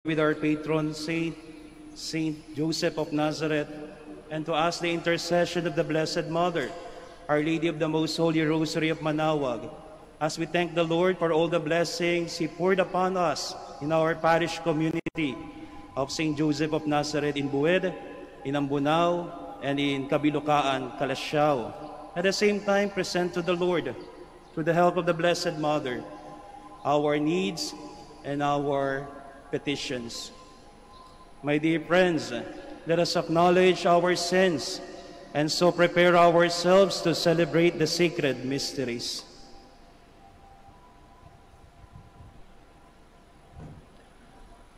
with our patron saint, Saint Joseph of Nazareth, and to ask the intercession of the Blessed Mother, Our Lady of the Most Holy Rosary of Manaoag, as we thank the Lord for all the blessings He poured upon us in our parish community of Saint Joseph of Nazareth in Bued, in Ambunao, and in Kabilukaan, Calasiao. At the same time, present to the Lord, through the help of the Blessed Mother, our needs and our petitions. My dear friends, let us acknowledge our sins and so prepare ourselves to celebrate the sacred mysteries.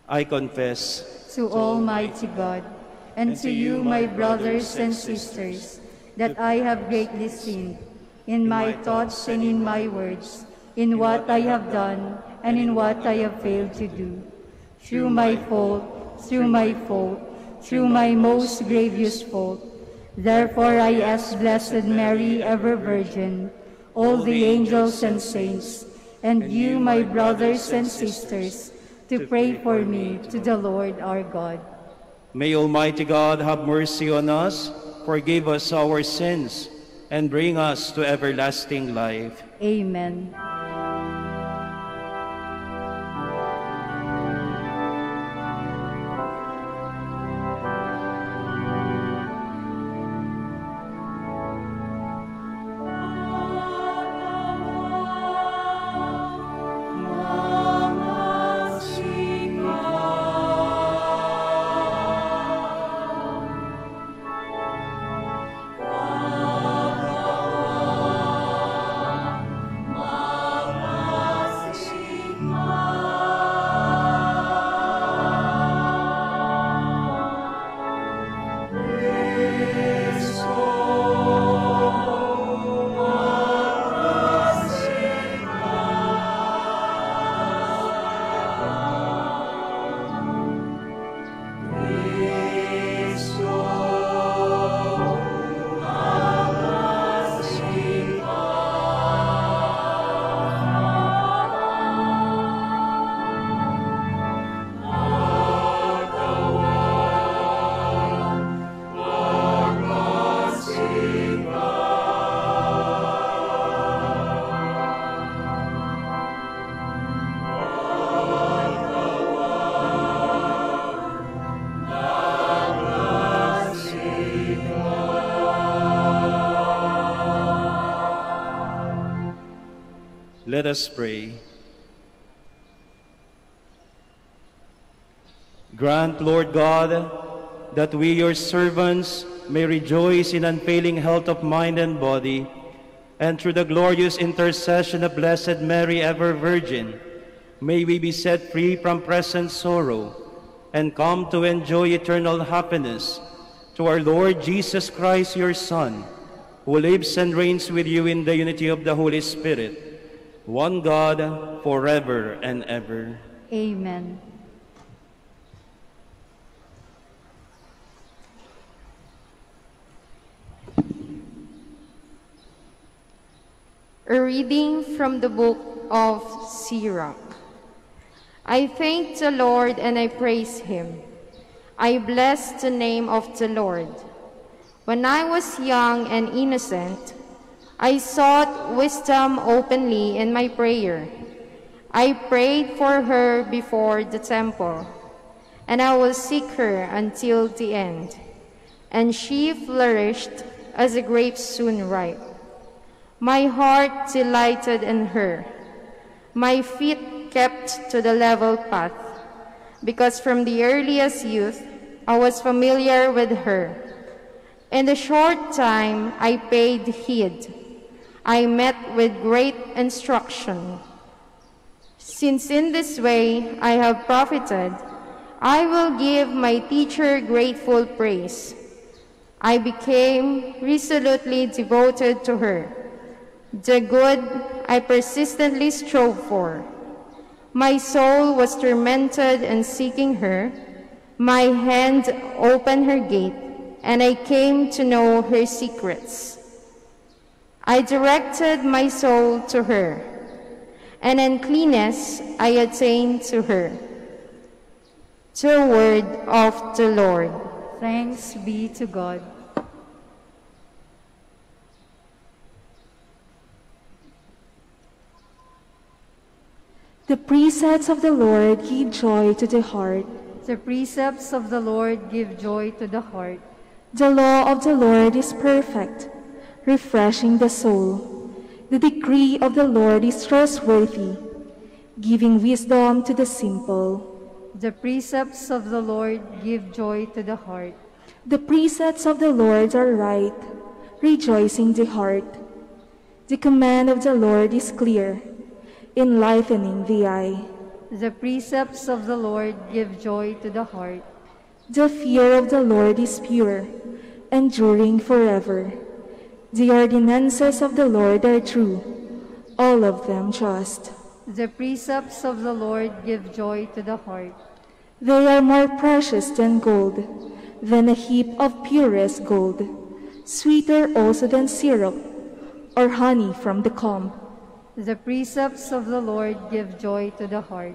I confess to Almighty God and to you, my brothers and sisters, that I have greatly sinned in my thoughts and in my words, in what I have done and in what I have failed to do. Through my fault, through my most grievous fault. Therefore I ask Blessed Mary, ever Virgin, all the angels and saints, and you, my brothers and sisters, to pray for me to the Lord our God. May Almighty God have mercy on us, forgive us our sins, and bring us to everlasting life. Amen. Let us pray. Grant, Lord God, that we, your servants, may rejoice in unfailing health of mind and body, and through the glorious intercession of Blessed Mary, ever Virgin, may we be set free from present sorrow and come to enjoy eternal happiness through our Lord Jesus Christ, your Son, who lives and reigns with you in the unity of the Holy Spirit, one God, forever and ever. Amen. A reading from the book of Sirach. I thank the Lord and I praise him. I bless the name of the Lord. When I was young and innocent, I sought wisdom openly in my prayer. I prayed for her before the temple, and I will seek her until the end. And she flourished as a grape soon ripe. My heart delighted in her. My feet kept to the level path, because from the earliest youth I was familiar with her. In a short time I paid heed. I met with great instruction. Since in this way I have profited, I will give my teacher grateful praise. I became resolutely devoted to her. The good I persistently strove for. My soul was tormented in seeking her. My hand opened her gate, and I came to know her secrets. I directed my soul to her, and in cleanness I attained to her. The word of the Lord. Thanks be to God. The precepts of the Lord give joy to the heart. The precepts of the Lord give joy to the heart. The law of the Lord is perfect, refreshing the soul. The decree of the Lord is trustworthy, giving wisdom to the simple. The precepts of the Lord give joy to the heart. The precepts of the Lord are right, rejoicing the heart. The command of the Lord is clear, enlightening the eye. The precepts of the Lord give joy to the heart. The fear of the Lord is pure, enduring forever. The ordinances of the Lord are true, all of them just. The precepts of the Lord give joy to the heart. They are more precious than gold, than a heap of purest gold, sweeter also than syrup, or honey from the comb. The precepts of the Lord give joy to the heart.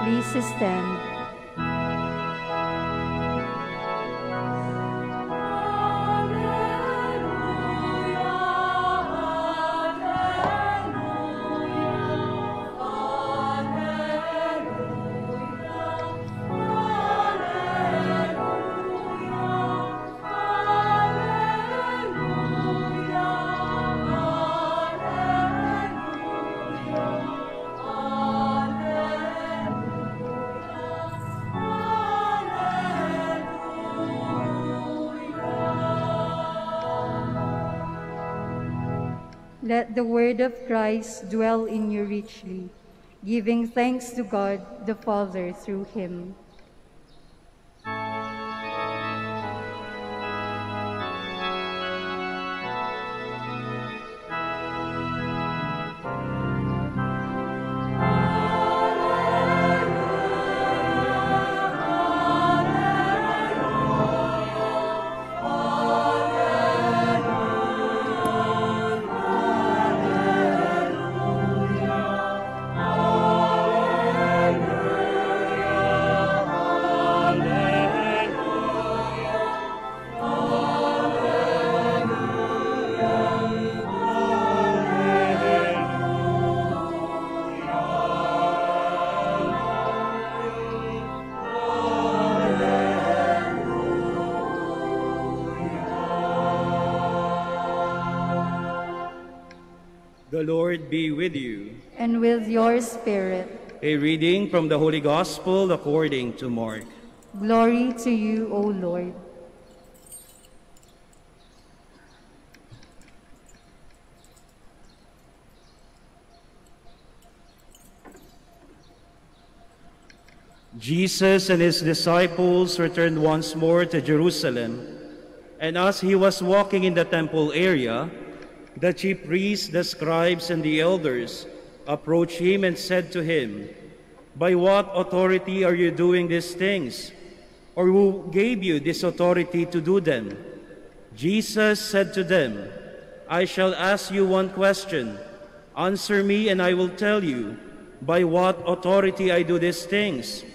Please stand. Let the word of Christ dwell in you richly, giving thanks to God the Father through him. The Lord be with you. And with your spirit. A reading from the Holy Gospel according to Mark. Glory to you, O Lord. Jesus and his disciples returned once more to Jerusalem, and as he was walking in the temple area, the chief priests, the scribes, and the elders approached him and said to him, "By what authority are you doing these things? Or who gave you this authority to do them?" Jesus said to them, "I shall ask you one question. Answer me, and I will tell you by what authority I do these things.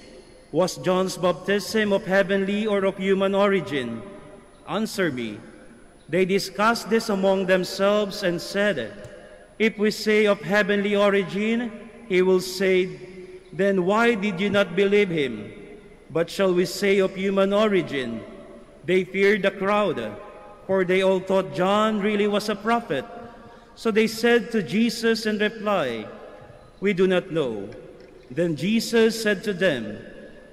Was John's baptism of heavenly or of human origin? Answer me." They discussed this among themselves and said, "If we say of heavenly origin, he will say, 'Then why did you not believe him?' But shall we say of human origin?" They feared the crowd, for they all thought John really was a prophet. So they said to Jesus in reply, "We do not know." Then Jesus said to them,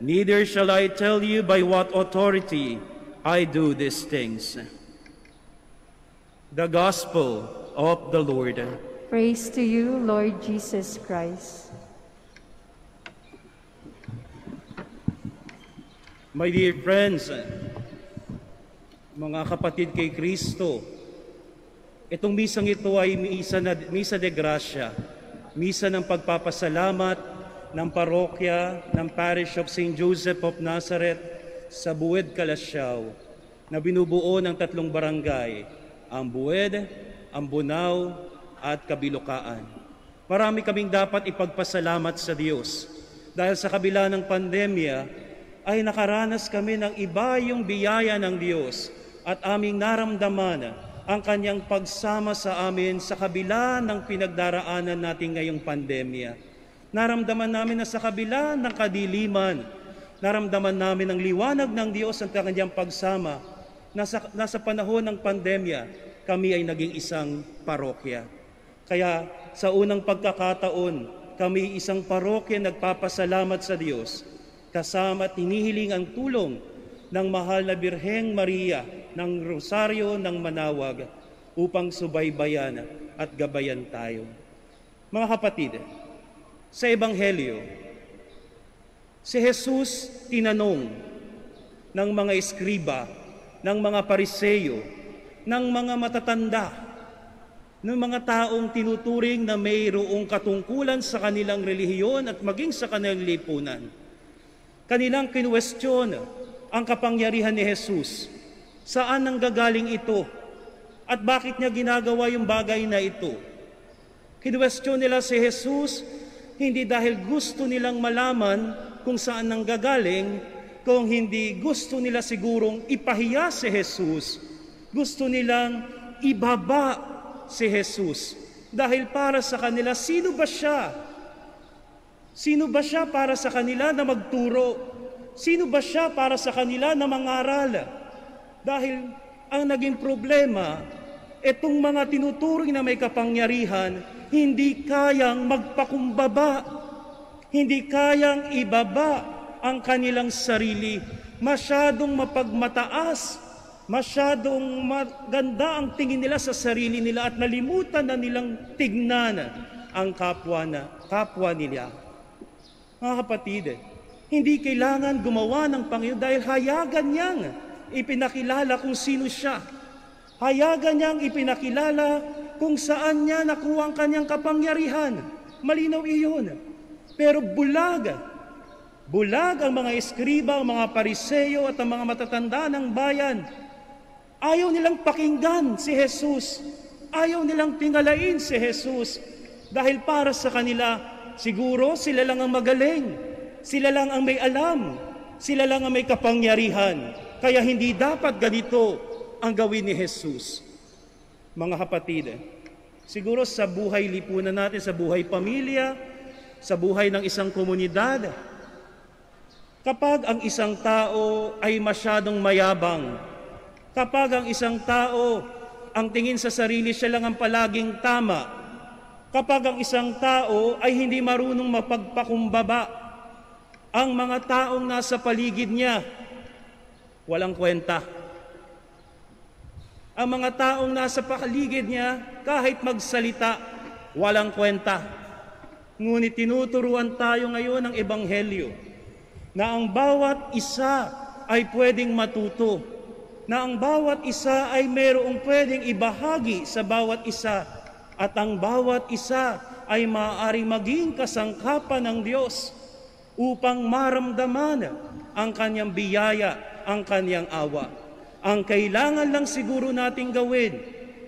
"Neither shall I tell you by what authority I do these things." The Gospel of the Lord. Praise to you, Lord Jesus Christ. My dear friends, mga kapatid kay Kristo, itong misang ito ay misa de gracia, misa ng pagpapasalamat ng parokya ng Parish of St. Joseph of Nazareth sa Buwed, Calasiao, na binubuo ng 3 barangay, ang Buwed, Ambunaw at Kabilukaan. Marami kaming dapat ipagpasalamat sa Diyos dahil sa kabila ng pandemya ay nakaranas kami ng iba yung biyaya ng Diyos at aming naramdaman ang Kanyang pagsama sa amin sa kabila ng pinagdaraanan natin ngayong pandemya. Naramdaman namin na sa kabila ng kadiliman, naramdaman namin ang liwanag ng Diyos at Kanyang pagsama. Nasa panahon ng pandemya, kami ay naging isang parokya. Kaya sa unang pagkakataon, kami isang parokya nagpapasalamat sa Diyos, kasama at hinihiling ang tulong ng mahal na Birheng Maria ng Rosaryo ng Manaoag upang subaybayan at gabayan tayo. Mga kapatid, sa Ebanghelyo, si Jesus tinanong ng mga eskriba, ng mga pariseyo, ng mga matatanda, ng mga taong tinuturing na mayroong katungkulan sa kanilang relihiyon at maging sa kanilang lipunan. Kanilang kinwestiyon ang kapangyarihan ni Jesus. Saan nanggagaling ito? At bakit niya ginagawa yung bagay na ito? Kinwestiyon nila si Jesus hindi dahil gusto nilang malaman kung saan nanggagaling, kung hindi gusto nila sigurong ipahiya si Jesus. Gusto nilang ibaba si Jesus. Dahil para sa kanila, sino ba siya? Sino ba siya para sa kanila na magturo? Sino ba siya para sa kanila na mangaral? Dahil ang naging problema, itong mga tinuturing na may kapangyarihan, hindi kayang magpakumbaba, hindi kayang ibaba ang kanilang sarili. Masyadong mapagmataas, masyadong maganda ang tingin nila sa sarili nila at nalimutan na nilang tignan ang kapwa nila. Mga kapatid, hindi kailangan gumawa ng Panginoon dahil hayagan niyang ipinakilala kung sino siya. Hayagan niyang ipinakilala kung saan niya nakuha ang kanyang kapangyarihan. Malinaw iyon. Pero bulag ang mga eskriba, ang mga pariseyo at ang mga matatanda ng bayan. Ayaw nilang pakinggan si Jesus. Ayaw nilang tingalain si Jesus. Dahil para sa kanila, siguro sila lang ang magaling. Sila lang ang may alam. Sila lang ang may kapangyarihan. Kaya hindi dapat ganito ang gawin ni Jesus. Mga kapatid, siguro sa buhay lipunan natin, sa buhay pamilya, sa buhay ng isang komunidad, kapag ang isang tao ay masyadong mayabang, kapag ang isang tao ang tingin sa sarili siya lang ang palaging tama, kapag ang isang tao ay hindi marunong mapagpakumbaba, ang mga taong nasa paligid niya, walang kwenta. Ang mga taong nasa paligid niya, kahit magsalita, walang kwenta. Ngunit tinuturuan tayo ngayon ng Ebanghelyo na ang bawat isa ay pwedeng matuto, na ang bawat isa ay mayroong pwedeng ibahagi sa bawat isa, at ang bawat isa ay maaaring maging kasangkapan ng Diyos upang maramdaman ang kanyang biyaya, ang kanyang awa. Ang kailangan lang siguro nating gawin,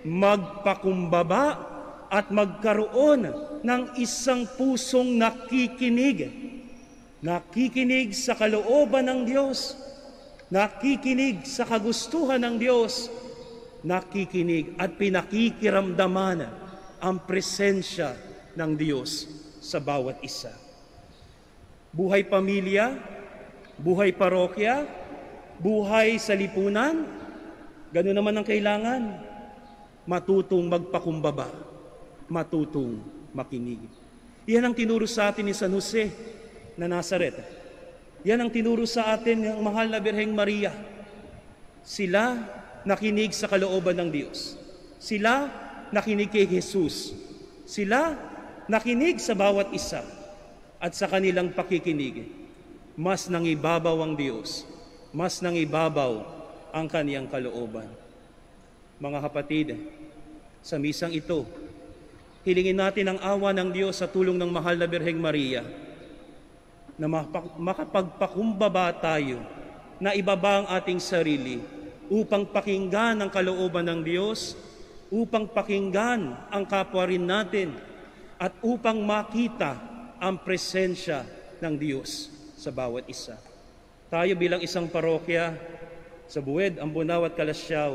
magpakumbaba at magkaroon ng isang pusong nakikinig. Nakikinig sa kalooban ng Diyos, nakikinig sa kagustuhan ng Diyos, nakikinig at pinakikiramdaman ang presensya ng Diyos sa bawat isa. Buhay pamilya, buhay parokya, buhay sa lipunan, gano'n naman ang kailangan. Matutong magpakumbaba, matutong makinig. Yan ang tinuro sa atin ni San Jose na Nazaret. Yan ang tinuro sa atin ng mahal na Birheng Maria. Sila nakinig sa kalooban ng Diyos. Sila nakinig kay Jesus. Sila nakinig sa bawat isa. At sa kanilang pakikinig, mas nangibabaw ang Diyos, mas nangibabaw ang kaniyang kalooban. Mga kapatid, sa misang ito, hilingin natin ang awa ng Diyos sa tulong ng mahal na Birheng Maria na makapagpakumbaba tayo, na ibaba ang ating sarili upang pakinggan ang kalooban ng Diyos, upang pakinggan ang kapwa rin natin at upang makita ang presensya ng Diyos sa bawat isa. Tayo bilang isang parokya sa Buwed, Ambunaw at Kalasyaw,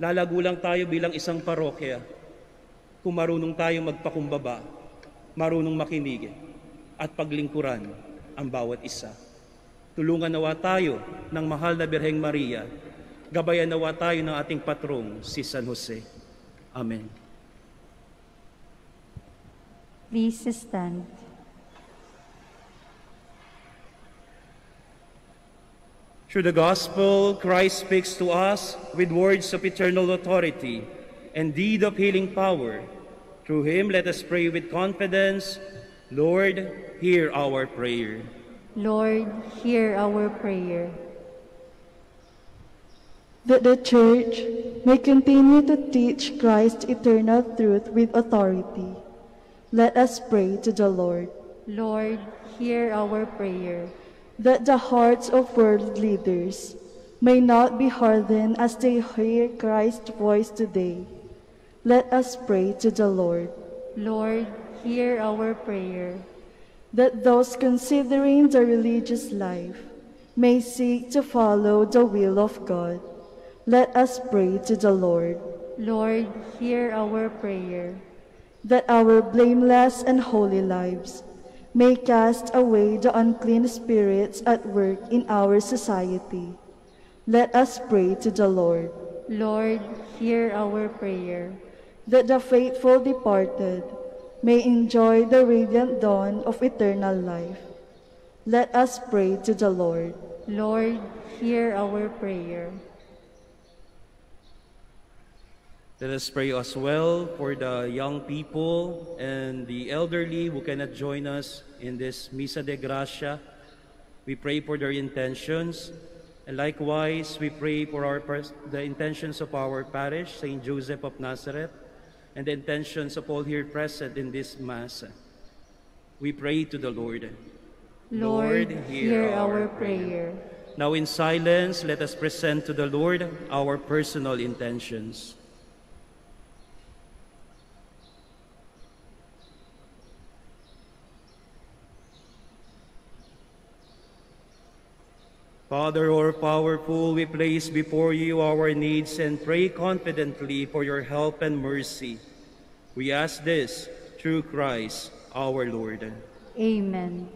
lalago lang tayo bilang isang parokya kung marunong tayo magpakumbaba, marunong makinig at paglingkuran ang bawat isa. Tulungan nawa tayo ng mahal na Birheng Maria, gabayan nawa tayo ng ating patrong si San Jose. Amen. Please stand. Through the gospel, Christ speaks to us with words of eternal authority and deed of healing power. Through him, let us pray with confidence. Lord, hear our prayer. Lord, hear our prayer. That the Church may continue to teach Christ's eternal truth with authority. Let us pray to the Lord. Lord, hear our prayer. That the hearts of world leaders may not be hardened as they hear Christ's voice today. Let us pray to the Lord. Lord, hear our prayer. That those considering the religious life may seek to follow the will of God. Let us pray to the Lord. Lord, hear our prayer. That our blameless and holy lives may cast away the unclean spirits at work in our society. Let us pray to the Lord. Lord, hear our prayer. That the faithful departed may enjoy the radiant dawn of eternal life. Let us pray to the Lord. Lord, hear our prayer. Let us pray as well for the young people and the elderly who cannot join us in this Misa de Gracia. We pray for their intentions. And likewise, we pray for the intentions of our parish, St. Joseph of Nazareth, and the intentions of all here present in this Mass. We pray to the Lord. Lord, hear our prayer. Now in silence, let us present to the Lord our personal intentions. Father, all powerful, we place before you our needs and pray confidently for your help and mercy. We ask this through Christ our Lord. Amen.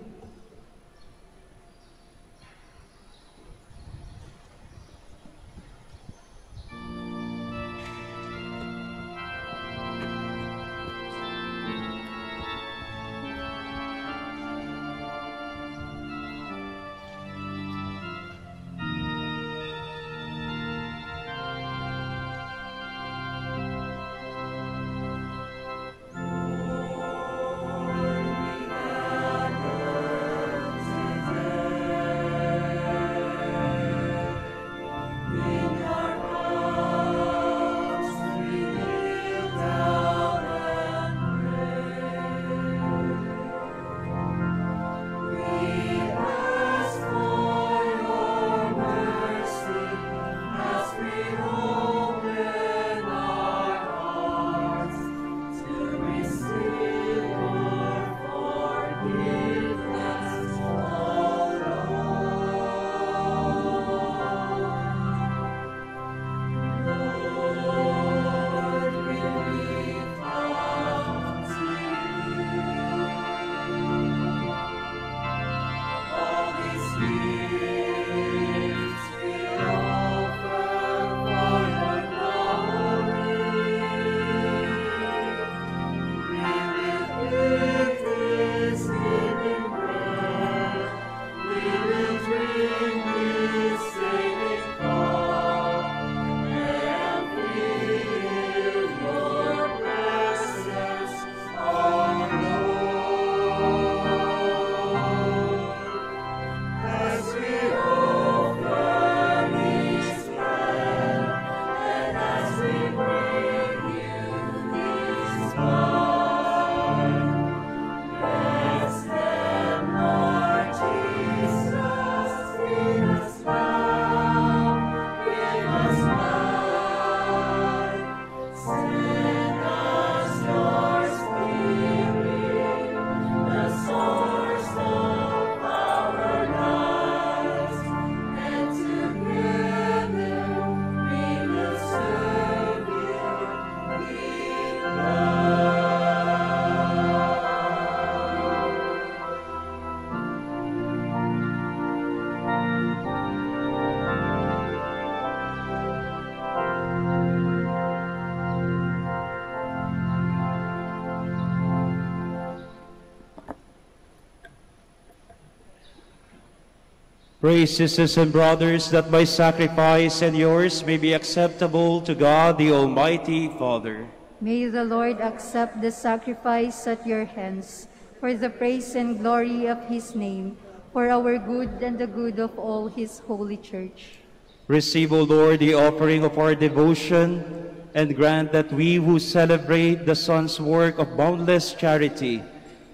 Pray, sisters and brothers, that my sacrifice and yours may be acceptable to God, the Almighty Father. May the Lord accept the sacrifice at your hands for the praise and glory of his name, for our good and the good of all his holy church. Receive, O Lord, the offering of our devotion, and grant that we who celebrate the Son's work of boundless charity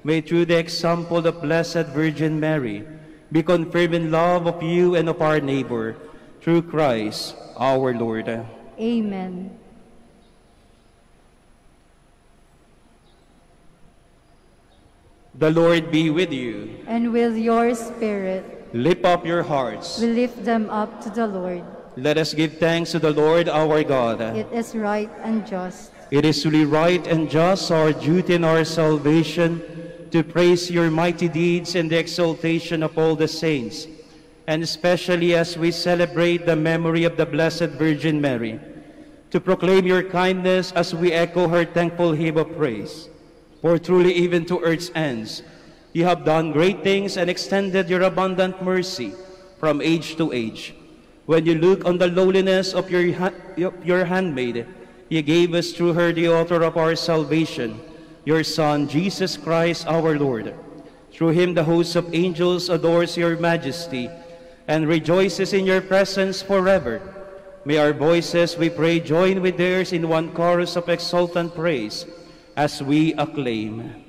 may, through the example of Blessed Virgin Mary, be confirmed in love of you and of our neighbor, through Christ our Lord. Amen. The Lord be with you. And with your spirit, Lift up your hearts. we lift them up to the Lord. Let us give thanks to the Lord our God. It is right and just. It is truly right and just, our duty and our salvation, to praise your mighty deeds and the exaltation of all the saints, and especially as we celebrate the memory of the Blessed Virgin Mary, to proclaim your kindness as we echo her thankful hymn of praise. For truly even to earth's ends, you have done great things and extended your abundant mercy from age to age. When you look on the lowliness of your handmaid, you gave us through her the author of our salvation, your Son, Jesus Christ our Lord. Through him the host of angels adores your majesty and rejoices in your presence forever. May our voices, we pray, join with theirs in one chorus of exultant praise as we acclaim.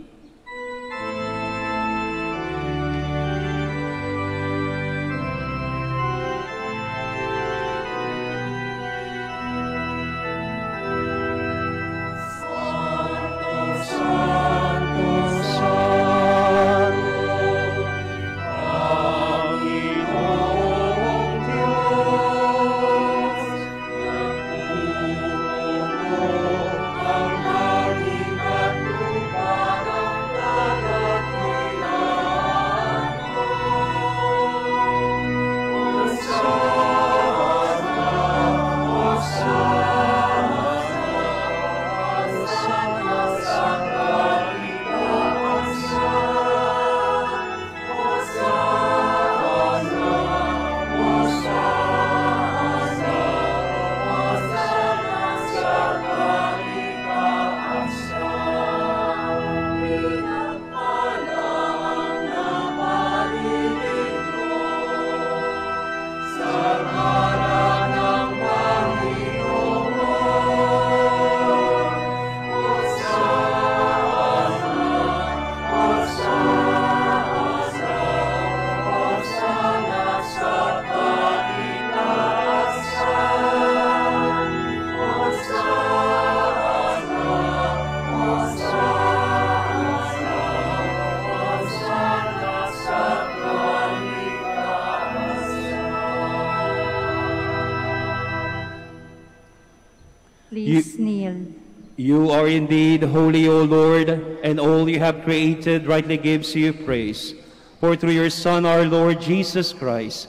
Please kneel. You are indeed holy, O Lord, and all you have created rightly gives you praise. For through your Son, our Lord Jesus Christ,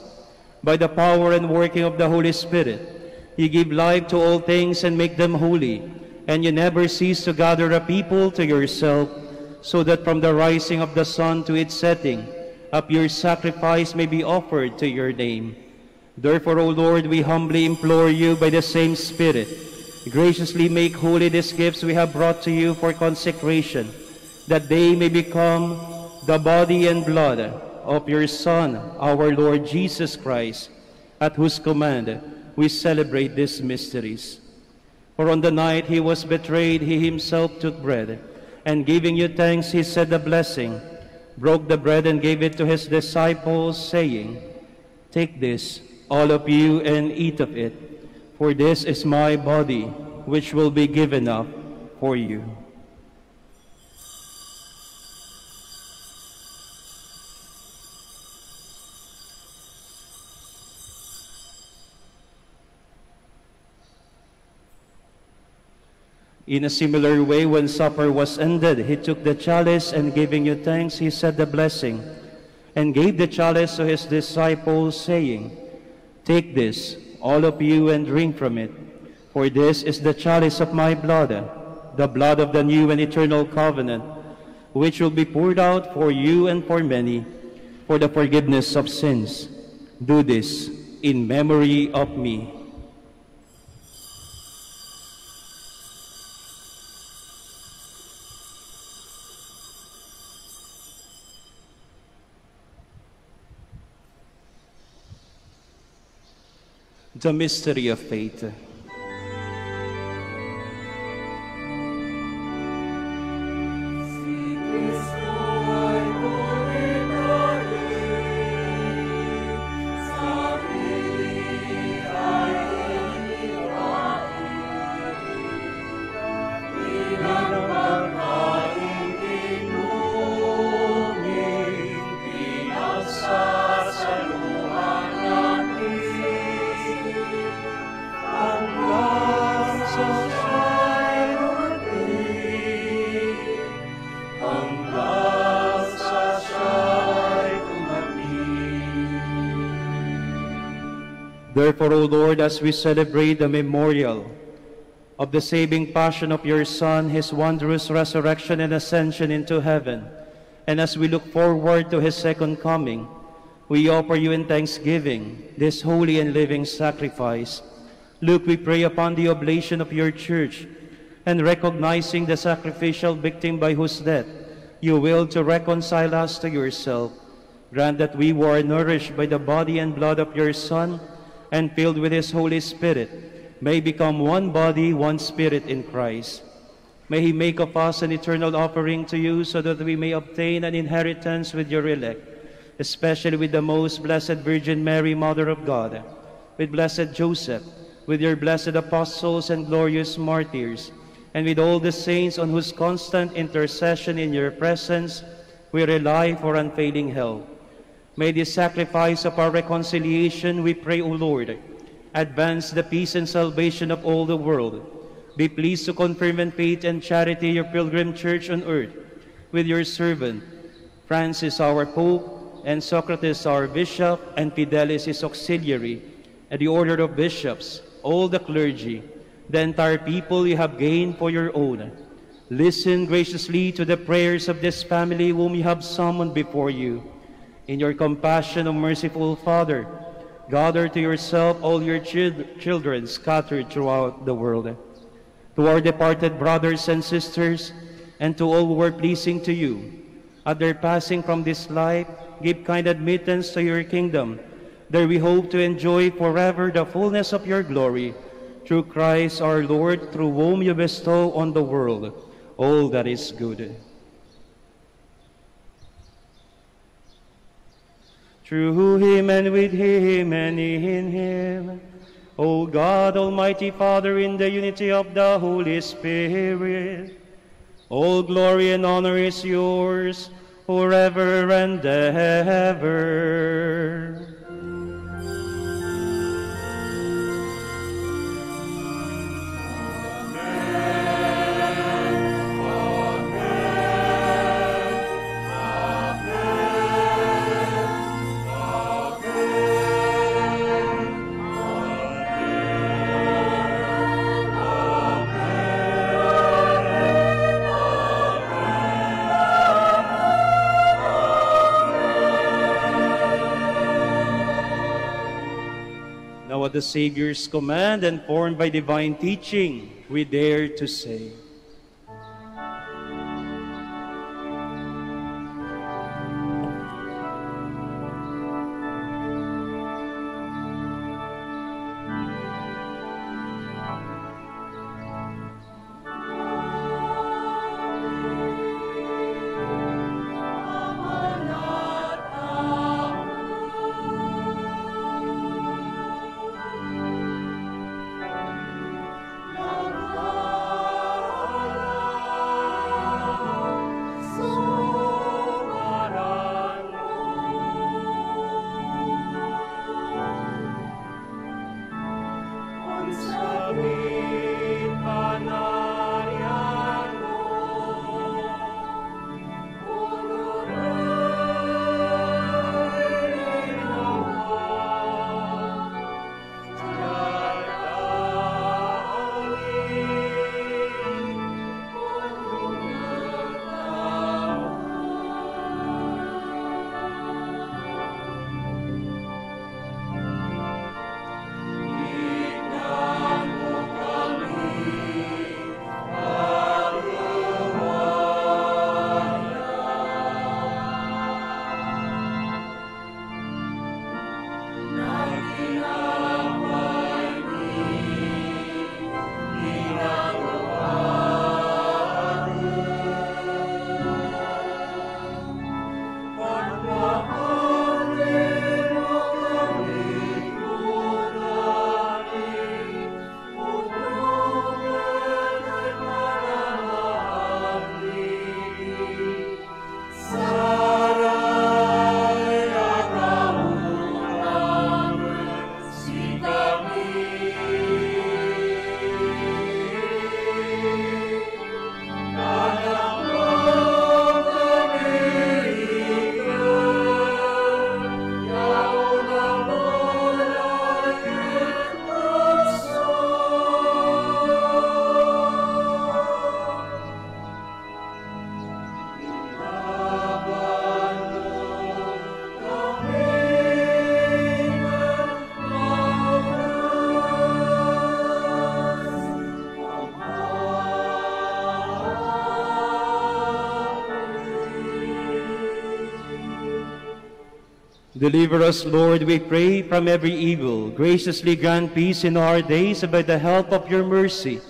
by the power and working of the Holy Spirit, you give life to all things and make them holy, and you never cease to gather a people to yourself, so that from the rising of the sun to its setting, a pure sacrifice may be offered to your name. Therefore, O Lord, we humbly implore you by the same Spirit, graciously make holy these gifts we have brought to you for consecration, that they may become the body and blood of your Son, our Lord Jesus Christ, at whose command we celebrate these mysteries. For on the night he was betrayed, he himself took bread, and giving you thanks, he said a blessing, broke the bread and gave it to his disciples, saying, "Take this, all of you, and eat of it, for this is my body, which will be given up for you." In a similar way, when supper was ended, he took the chalice, and giving you thanks, he said the blessing, and gave the chalice to his disciples, saying, "Take this, all of you, and drink from it, for this is the chalice of my blood, the blood of the new and eternal covenant, which will be poured out for you and for many, for the forgiveness of sins. Do this in memory of me. The mystery of faith. Therefore, O Lord, as we celebrate the memorial of the saving passion of your Son, his wondrous resurrection and ascension into heaven, and as we look forward to his second coming, we offer you in thanksgiving this holy and living sacrifice. Look, we pray, upon the oblation of your church, and recognizing the sacrificial victim by whose death you will to reconcile us to yourself, grant that we who are nourished by the body and blood of your Son, and filled with his Holy Spirit, may become one body, one spirit in Christ. May he make of us an eternal offering to you, so that we may obtain an inheritance with your elect, especially with the most blessed Virgin Mary, Mother of God, with blessed Joseph, with your blessed apostles and glorious martyrs, and with all the saints on whose constant intercession in your presence we rely for unfailing help. May this sacrifice of our reconciliation, we pray, O Lord, advance the peace and salvation of all the world. Be pleased to confirm in faith and charity your pilgrim church on earth, with your servant, Francis our Pope, and Socrates our Bishop, and Fidelis his auxiliary, and the order of bishops, all the clergy, the entire people you have gained for your own. Listen graciously to the prayers of this family whom you have summoned before you. In your compassion, O merciful Father, gather to yourself all your children scattered throughout the world. To our departed brothers and sisters, and to all who are pleasing to you, at their passing from this life, give kind admittance to your kingdom. There we hope to enjoy forever the fullness of your glory. Through Christ our Lord, through whom you bestow on the world all that is good. Through him and with him and in him, O God, Almighty Father, in the unity of the Holy Spirit, all glory and honor is yours forever and ever. At the Savior's command and formed by divine teaching, we dare to say, Deliver us, Lord, we pray, from every evil. Graciously grant peace in our days, and by the help of your mercy,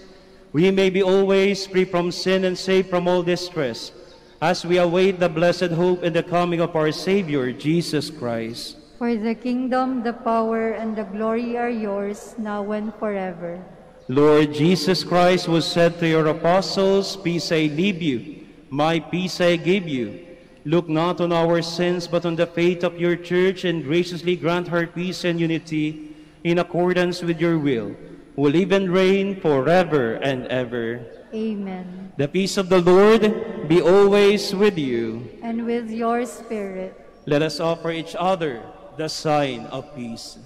we may be always free from sin and safe from all distress, as we await the blessed hope and the coming of our Savior, Jesus Christ. For the kingdom, the power, and the glory are yours, now and forever. Lord Jesus Christ, who said to your apostles, "Peace I leave you, my peace I give you," look not on our sins, but on the faith of your church, and graciously grant her peace and unity in accordance with your will, who live and reign forever and ever. Amen. The peace of the Lord be always with you. And with your spirit. Let us offer each other the sign of peace.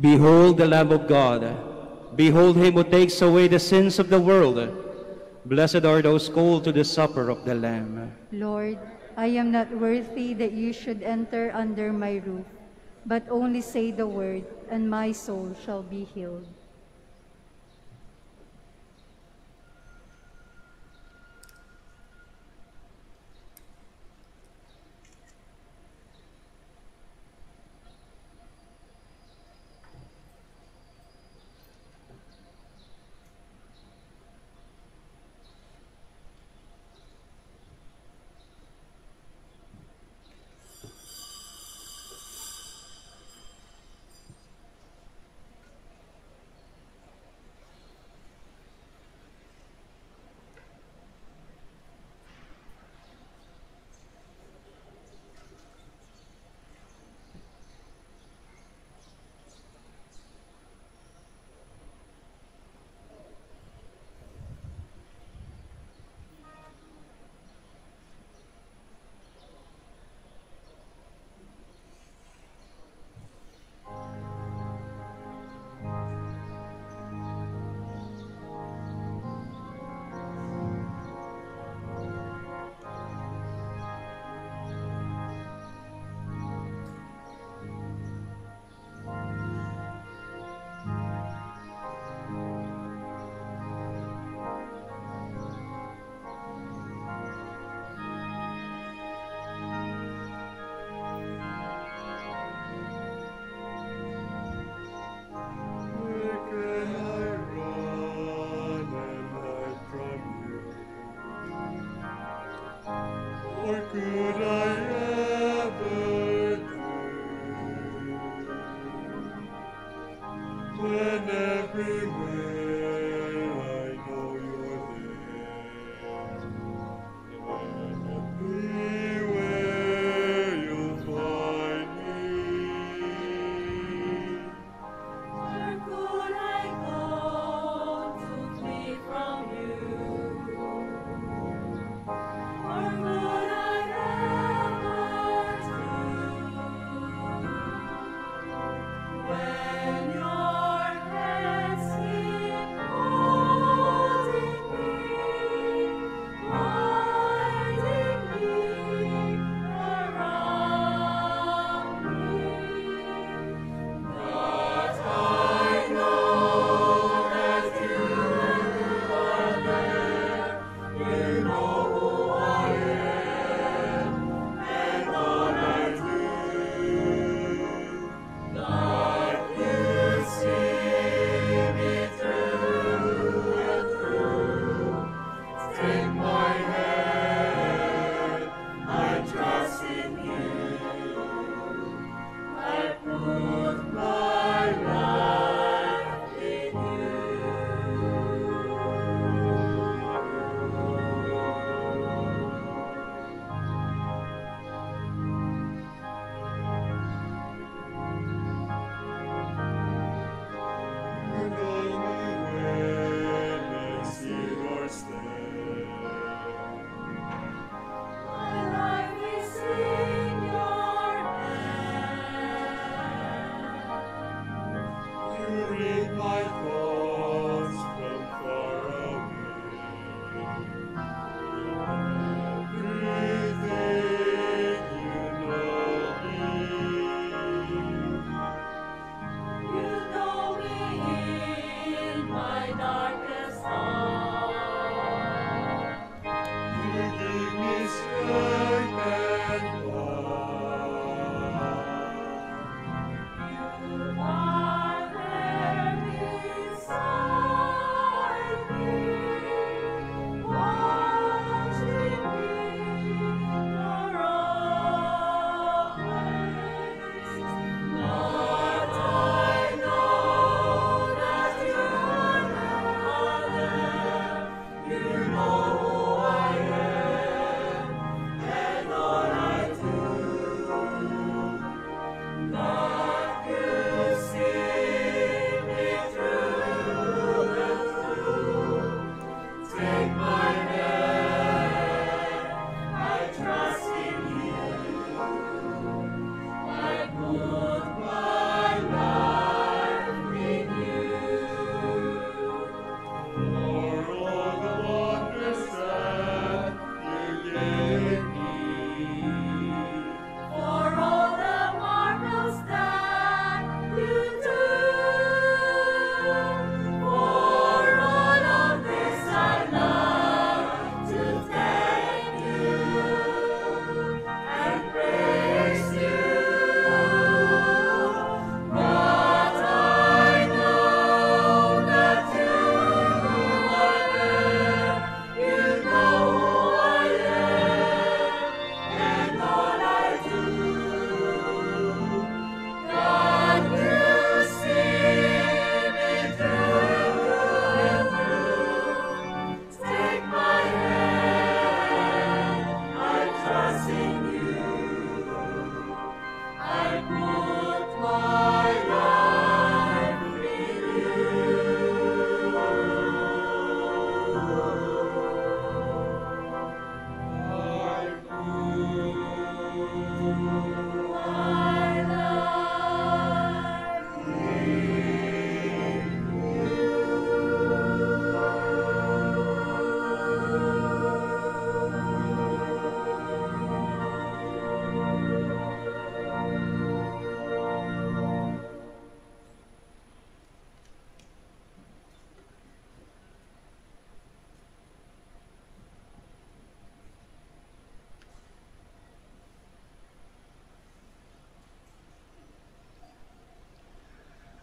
Behold the Lamb of God. Behold him who takes away the sins of the world. Blessed are those called to the supper of the Lamb. Lord, I am not worthy that you should enter under my roof, but only say the word, and my soul shall be healed. Or could I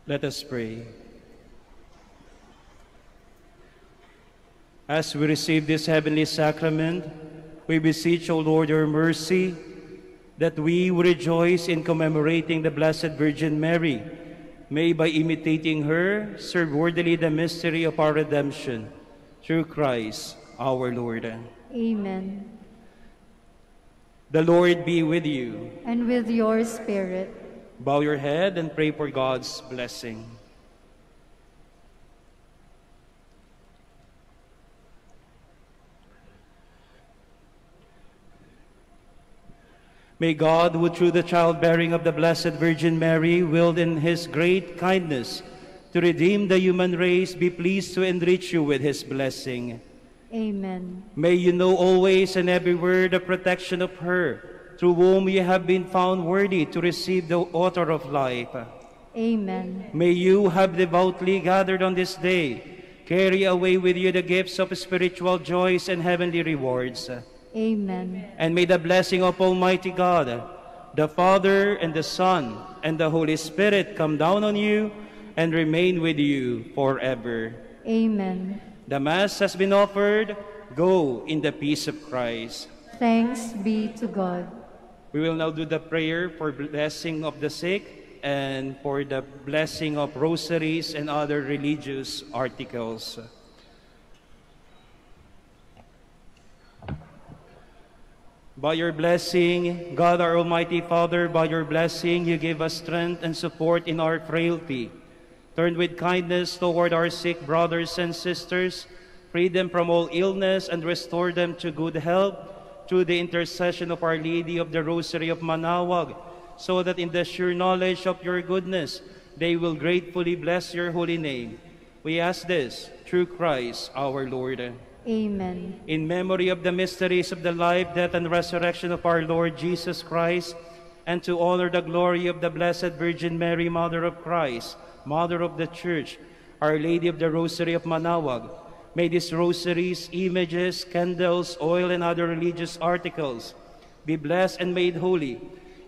Let us pray. As we receive this heavenly sacrament, we beseech, O Lord, your mercy, that we will rejoice in commemorating the Blessed Virgin Mary, may by imitating her serve worthily the mystery of our redemption, through Christ our Lord. Amen. The Lord be with you. And with your spirit. Bow your head and pray for God's blessing. May God, who through the childbearing of the Blessed Virgin Mary willed in his great kindness to redeem the human race, be pleased to enrich you with his blessing. Amen. May you know always and everywhere the protection of her, through whom you have been found worthy to receive the author of life. Amen. May you have devoutly gathered on this day, carry away with you the gifts of spiritual joys and heavenly rewards. Amen. And may the blessing of Almighty God, the Father and the Son and the Holy Spirit come down on you and remain with you forever. Amen. The Mass has been offered. Go in the peace of Christ. Thanks be to God. We will now do the prayer for blessing of the sick and for the blessing of rosaries and other religious articles. By your blessing, God our Almighty Father, by your blessing, you give us strength and support in our frailty. Turn with kindness toward our sick brothers and sisters, free them from all illness, and restore them to good health through the intercession of Our Lady of the Rosary of Manaoag, so that in the sure knowledge of your goodness, they will gratefully bless your holy name. We ask this through Christ our Lord. Amen. In memory of the mysteries of the life, death, and resurrection of our Lord Jesus Christ, and to honor the glory of the Blessed Virgin Mary, Mother of Christ, Mother of the Church, Our Lady of the Rosary of Manaoag, may these rosaries, images, candles, oil, and other religious articles be blessed and made holy.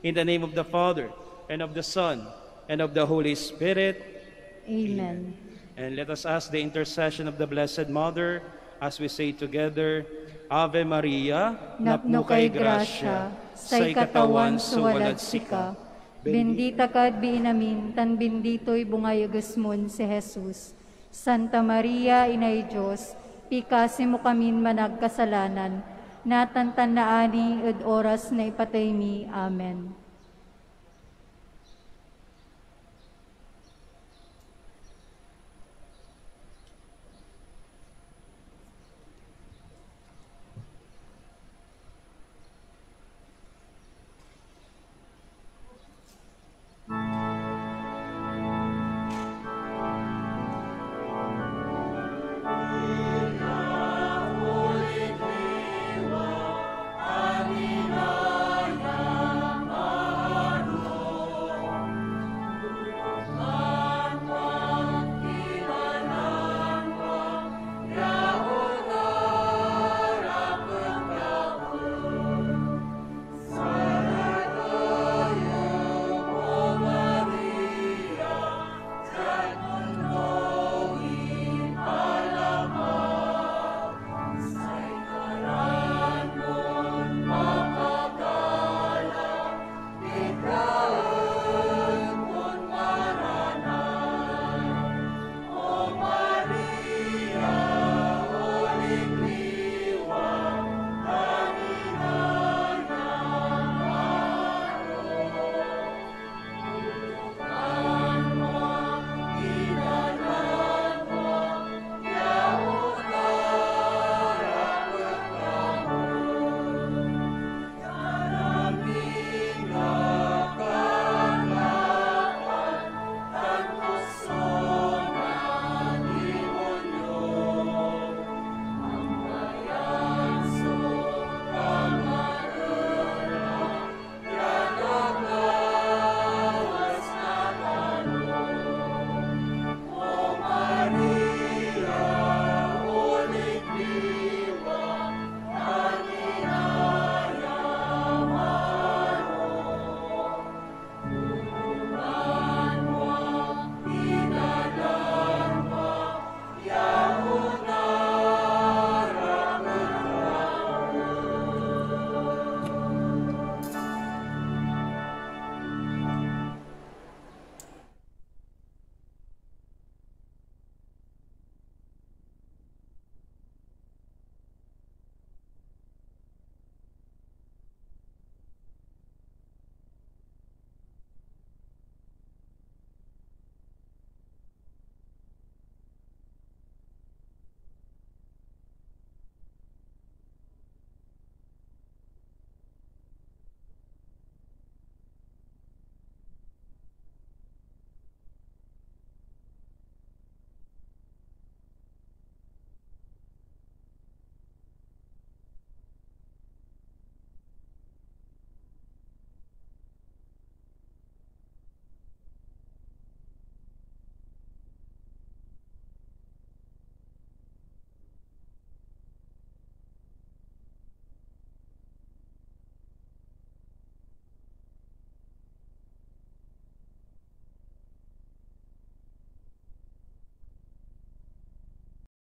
In the name of the Father, and of the Son, and of the Holy Spirit. Amen. And let us ask the intercession of the Blessed Mother as we say together, Ave Maria, Napno kay grasya, say katawan suwalad sika. Bendita ka at biinamin, tan bendito'y bungay agasmon si Jesus. Santa Maria, Inay Diyos, pikasi mo kamin managkasalanan, natantan na ani ed oras na ipatay mi. Amen.